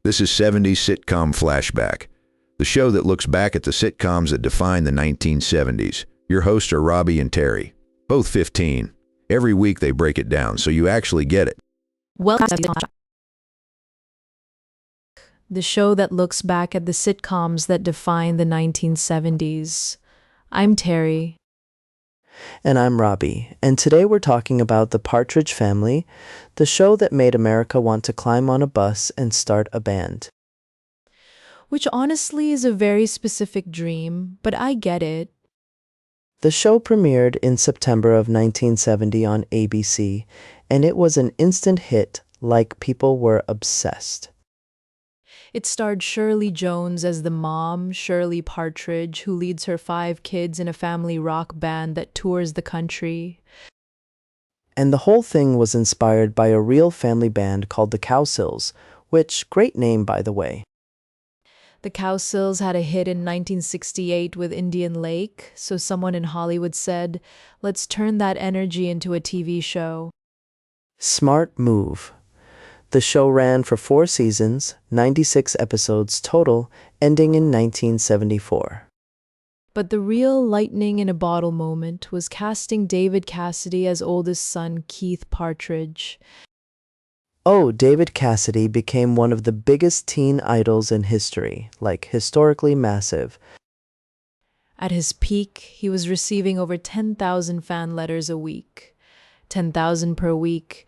This is 70s Sitcom Flashback, the show that looks back at the sitcoms that defined the 1970s. Your hosts are Robbie and Terry, both 15. Every week they break it down so you actually get it. Welcome to the show that looks back at the sitcoms that defined the 1970s. I'm Terry. And I'm Robbie, and today we're talking about the Partridge Family, the show that made America want to climb on a bus and start a band. Which honestly is a very specific dream, but I get it. The show premiered in September of 1970 on ABC, and it was an instant hit, like people were obsessed. It starred Shirley Jones as the mom, Shirley Partridge, who leads her 5 kids in a family rock band that tours the country. And the whole thing was inspired by a real family band called the Cowsills, which, great name by the way. The Cowsills had a hit in 1968 with Indian Lake, so someone in Hollywood said, let's turn that energy into a TV show. Smart move. The show ran for 4 seasons, 96 episodes total, ending in 1974. But the real lightning in a bottle moment was casting David Cassidy as oldest son Keith Partridge. Oh, David Cassidy became one of the biggest teen idols in history, like historically massive. At his peak, he was receiving over 10,000 fan letters a week. 10,000 per week.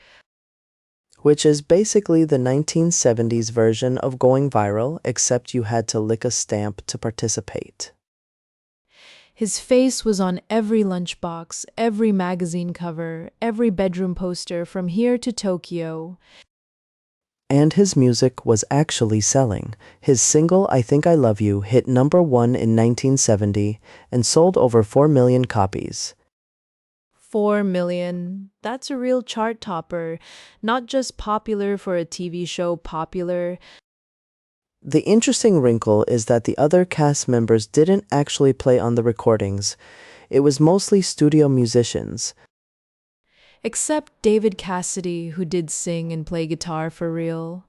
Which is basically the 1970s version of going viral, except you had to lick a stamp to participate. His face was on every lunchbox, every magazine cover, every bedroom poster from here to Tokyo. And his music was actually selling. His single I Think I Love You hit number 1 in 1970 and sold over 4 million copies. 4 million. That's a real chart topper. Not just popular for a TV show popular. The interesting wrinkle is that the other cast members didn't actually play on the recordings. It was mostly studio musicians. Except David Cassidy, who did sing and play guitar for real.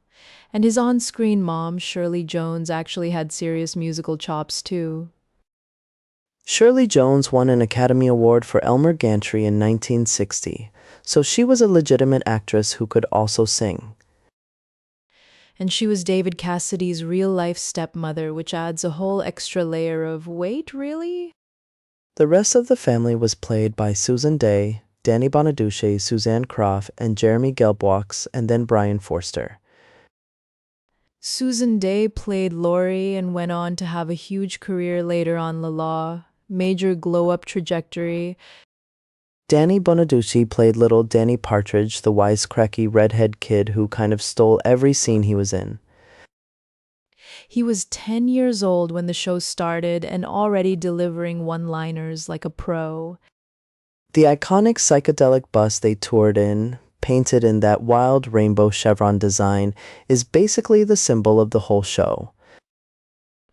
And his on-screen mom, Shirley Jones, actually had serious musical chops too. Shirley Jones won an Academy Award for Elmer Gantry in 1960, so she was a legitimate actress who could also sing. And she was David Cassidy's real-life stepmother, which adds a whole extra layer of, wait, really? The rest of the family was played by Susan Dey, Danny Bonaduce, Suzanne Croft, and Jeremy Gelbwaks, and then Brian Forster. Susan Dey played Lori and went on to have a huge career later on La La. Major glow-up trajectory. Danny Bonaduce played little Danny Partridge, the wisecracky redhead kid who kind of stole every scene he was in. He was 10 years old when the show started and already delivering one-liners like a pro. The iconic psychedelic bus they toured in, painted in that wild rainbow chevron design, is basically the symbol of the whole show.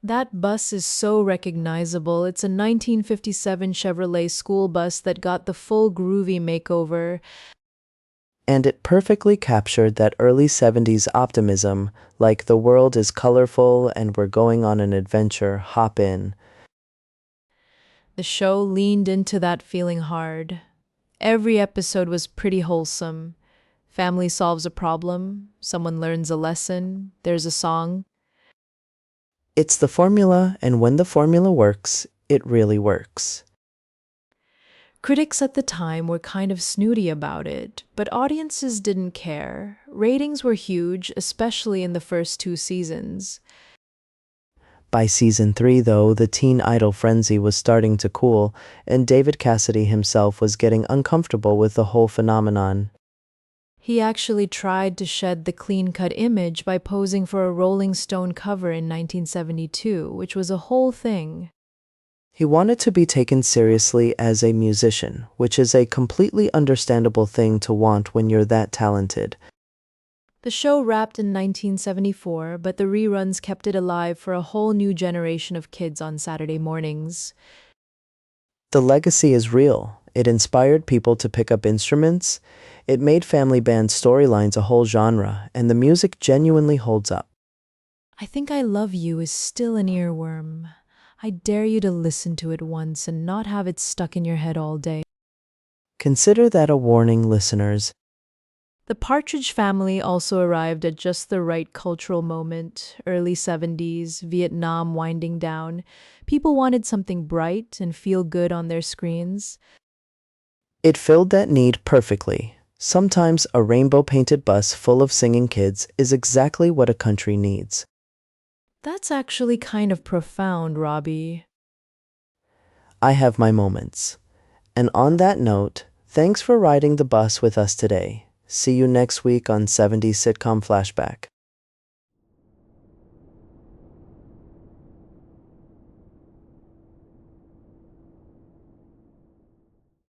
That bus is so recognizable. It's a 1957 Chevrolet school bus that got the full groovy makeover. And it perfectly captured that early 70s optimism, like the world is colorful and we're going on an adventure, hop in. The show leaned into that feeling hard. Every episode was pretty wholesome. Family solves a problem, someone learns a lesson, there's a song. It's the formula, and when the formula works, it really works. Critics at the time were kind of snooty about it, but audiences didn't care. Ratings were huge, especially in the first 2 seasons. By season 3, though, the teen idol frenzy was starting to cool, and David Cassidy himself was getting uncomfortable with the whole phenomenon. He actually tried to shed the clean-cut image by posing for a Rolling Stone cover in 1972, which was a whole thing. He wanted to be taken seriously as a musician, which is a completely understandable thing to want when you're that talented. The show wrapped in 1974, but the reruns kept it alive for a whole new generation of kids on Saturday mornings. The legacy is real. It inspired people to pick up instruments. It made family band storylines a whole genre, and the music genuinely holds up. I Think I Love You is still an earworm. I dare you to listen to it once and not have it stuck in your head all day. Consider that a warning, listeners. The Partridge Family also arrived at just the right cultural moment, early 70s, Vietnam winding down. People wanted something bright and feel good on their screens. It filled that need perfectly. Sometimes a rainbow-painted bus full of singing kids is exactly what a country needs. That's actually kind of profound, Robbie. I have my moments. And on that note, thanks for riding the bus with us today. See you next week on 70s Sitcom Flashback.